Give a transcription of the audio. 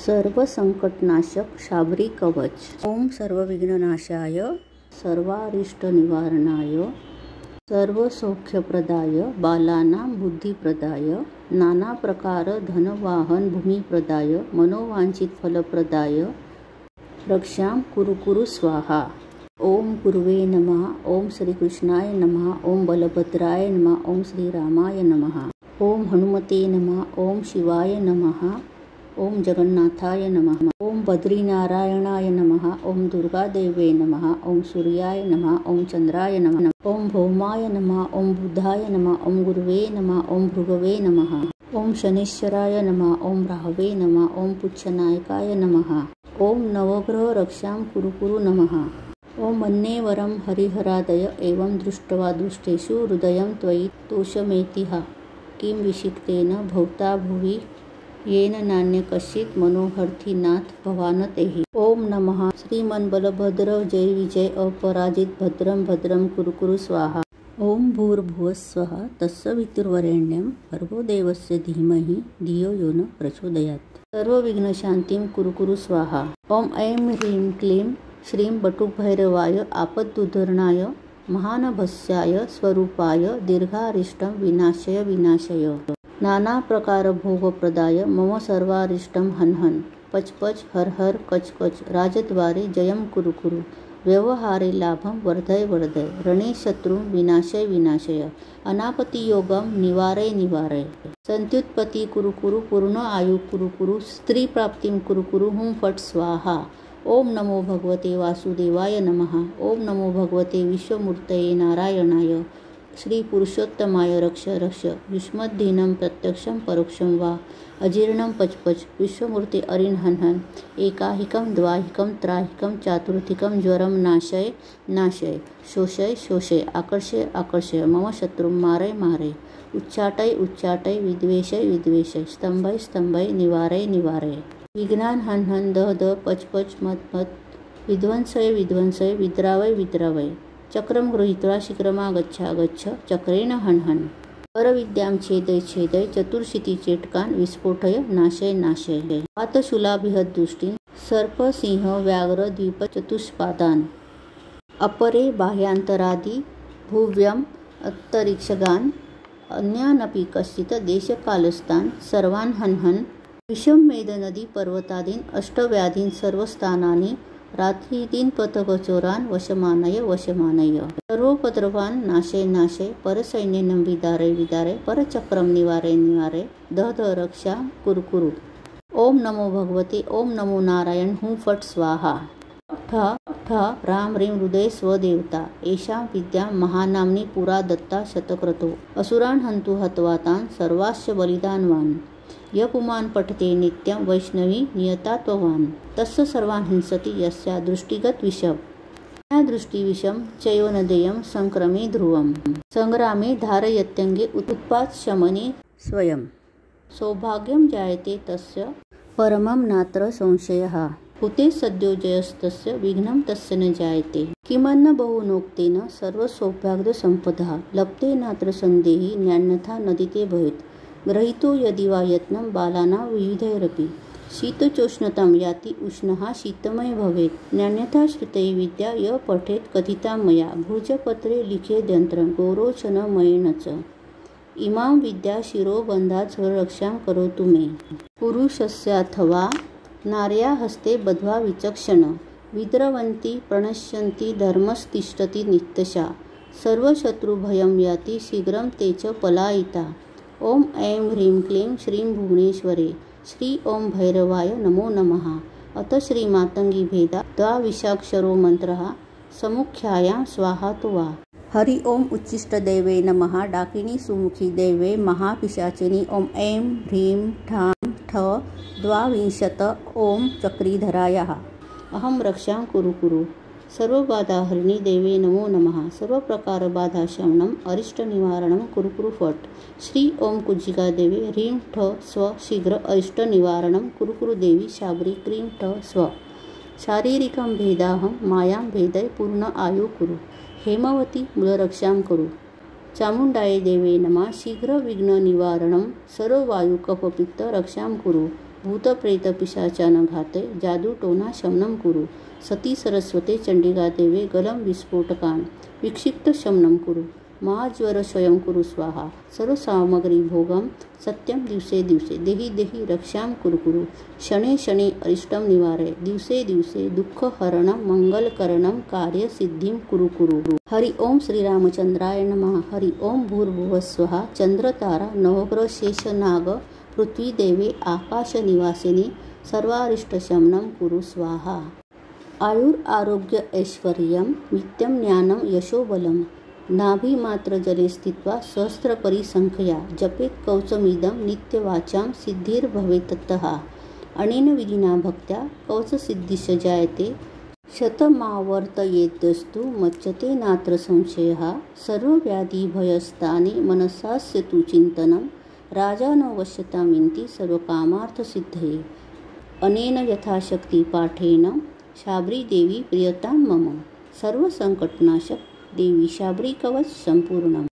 सर्व संकटनाशक शाबरी कवच। ओम सर्व विघ्ननाशाय सर्वारिष्ट निवारणाय सर्व सौख्यप्रदाय बालानां बुद्धिप्रदाय नाना प्रकार धनवाहन भूमिप्रदाय मनोवांछित फलप्रदाय रक्षां कुरु स्वाहा। ओम गुरुवे नमः। ओम श्रीकृष्णाय नमः। ओम बलभद्राय नमः। ओम श्रीरामाय नमः। ओम हनुमते नमः। ओम शिवाय नमः। ओम जगन्नाथाय नमः। ओम बद्रीनारायणाय नमः। ओम दुर्गादेवे नमः। ओम सूर्याय नमः। ओम चंद्राय नमः। ओम भौमाय नमः। ओम बुधाय नमः। ओम गुरुवे नमः। ओम भृगवे नमः। ओम शनीश्वराय नमः। ओम राहवे नमः। ओम पुच्छनायकाय नमः। ओम नवग्रह रक्षां कुरु नमः। ओम मन्ये वरं हरिहरादय एवं दृष्ट्वा दुष्टेषु हृदयं त्वयि तोषमेतिहा किं विषिक्तेन भवता भुवि येन नान्य कश्चित् मनोहर्थी नाथ भवानतेहि। ओम नमः श्रीमन्बलभद्र जय विजय अपराजित भद्रं भद्रं कुरु स्वाहा। ओम भूर्भुवस्वः तत्सवितुर्वरेण्यं भर्गो देवस्य धीमहि धियो यो न प्रचोदयात्। सर्व विघ्नशान्तिं कुरु स्वाहा। ओम ऐं ह्रीं क्लीं श्रीं बटुकभैरवाय आपदुद्धरणाय महानभस्याय स्वरूपाय दीर्घारिष्टं विनाशय नाना प्रकार भोगप्रदाय मम सर्वारिष्टं हन पच पच हर हर कच कच राजद्वारे जयं कुरु व्यवहारे लाभं वर्धय रणे शत्रु विनाशय अनापति योगम निवारय संत्युत्पत्ति कुरु पूर्ण आयु कुरु स्त्री प्राप्तिं कुरु हुं फट स्वाहा। ओम नमो भगवते वासुदेवाय नमः। ओम नमो भगवते विश्वमूर्तये नारायणाय श्री पुरुषोत्तमाय रक्ष युष्मद्दीनं प्रत्यक्षं परोक्षं वा अजीर्णं पच विश्वमूर्ते अरिन् हन एकाहिकं द्वाहिकं त्राहिकं चातुर्थिकं ज्वरं नाशय शोषय आकर्षय मम शत्रुं मारय उच्चाटय विद्वेषय स्तंभय निवारय विघ्नान् हन दह पच मत विध्वंसय विद्रावय चक्रम गृहीत्वा शीघ्रमा गच्छ चक्रेण हन परविद्यां छेदय चतुर्शीति चेटकान् विस्फोटय नाशय पातशूलाभिहद्दुष्टिं सर्प सिंह व्याघ्र द्वीप चतुष्पादान् अपरे बाह्यांतरादि भुव्यम् अन्तरिक्षगान् अन्यानपि कश्चित् देशकालस्थान् सर्वान् हन विषमेध नदी पर्वतादीन अष्टव्याधीन सर्वस्थानानि रात्रिदीन पथकचोरान् वशमानय सर्वोपद्रवान् नाशय परसैन्यं विदारय परचक्रम निवारय दह रक्षा कुरु। ओम नमो भगवते ओम नमो नारायण हुं फट स्वाहा। ठ राम ह्रीं हृदय स्वदेवता एषां विद्या महानाम्नि पुरा दत्ता शतक्रतो असुरान् हन्तु हत्वा तान् सर्वाश्च बलिदानवान् य पुमान् पठते नित्यं वैष्णवी नियतात्ववान् तस्य सर्वान् हिंसति यस्या दृष्टिगत विषम् या दृष्टिविषं चयोनदेयं संक्रमे ध्रुवम् संग्रामे धारयत्यङ्गे उत्पात शमने स्वयं सौभाग्यं जायते तस्य परमं नात्र संशयः हुते सद्यो जयस्तस्य विघ्नं तस्य न जायते किमन्न बहुनोक्तेन सर्वसौभाग्यसम्पदः लप्ते नात्र सन्देहि न्यान्यथा नदिते भवेत् ग्रहीतो यदि वा यत्नं बालानां विविधैरपि शीतोष्णतां याति उष्णः शीतमय भवेत् न्यान्यथा श्रुते विद्या य पठेत् कथिता मया भुजपत्रे लिखेद्यन्त्रं गौरोचनमयेन च इमां विद्या शिरोबन्धात् रक्षां करोतु मे पुरुषस्याथवा नार्या हस्ते बध्वा विचक्षण विद्रवन्ति प्रणश्यन्ति धर्मस्तिष्ठति नित्यशा सर्वशत्रुभयं याति शीघ्रं ते च पलायिता। ओम ऐं ह्रीं क्लीं श्रीं भुवनेश्वरे श्री ओम भैरवाय नमो नमः। अथ श्री मातंगी भेदा द्वाविशाक्षरो मंत्रः समुख्यायां स्वाहा तो वा। हरि ओम उच्चिष्टदेवे नमः। डाकिनी सुमुखी देवे महापिशाचिनी ओम ऐं ह्रीं ठां ठ द्वाविंशत ओम चक्रीधरायाः अहं रक्षां कुरु सर्वबाधाहरिणी देवे नमो नमः। सर्वप्रकार बाधा शमनम अरिष्ट निवारणम कुरु फट श्री ओम कुजिका देवी ह्रीं ठ स्व शीघ्र अरिष्ट निवारणम कुरु देवी शाबरी क्रीं ठ स्व शारीरिकं भेदाहं मायां भेदय पूर्ण आयु कुरु हेमवती मूलरक्षां कुरु चामुण्डाय देवे नमः। शीघ्र विघ्न निवारणम सर्ववायु कफपित्त रक्षां कुरु भूतप्रेतपिशाचान घाते जादूटोना शमनं कुरु सती सरस्वते चंडिका देवे गलं विस्फोटकान् विक्षिप्त शमनं कुरु महाज्वर स्वयं कुरु स्वाहा सर्वसामग्री भोगम सत्यम दिवसे दिवसे देहि देहि रक्षां कुरु कुरु शणे शणे अरिष्टं निवारय दिवसे दिवसे दुःख हरणं मंगलकरणं कार्य सिद्धिं कुरु कुरु। हरि ओम श्रीरामचंद्राय नमः। हरि ओम भूर्भुवस्वः चंद्रतारा नवग्रह शेष नाग पृथ्वी देवे आकाश निवासिनी सर्वारिष्टशमनं कुरु स्वाहा। आयुर आरोग्य ऐश्वर्यं नित्यं ज्ञानं यशोबलं नाभिमात्र जले स्थित्वा सहस्रपरिसंख्या जपेत कवचमिदं नित्यवाचां सिद्धिर्भवेत्ततः अनेन विधिना भक्त्या कवचसिद्धिश्च जायते शतमावर्तयेद्यस्तु मच्यते नात्र संशयः सर्वव्याधिभयस्थाने मनसास्य तु चिन्तनं राजानो वश्यतामिति सर्वकामार्थसिद्धये अनेन यथाशक्ति पाठेन शाबरी देवी प्रियतां मम सर्वसंकटनाशक देवी शाबरी कवच संपूर्णम।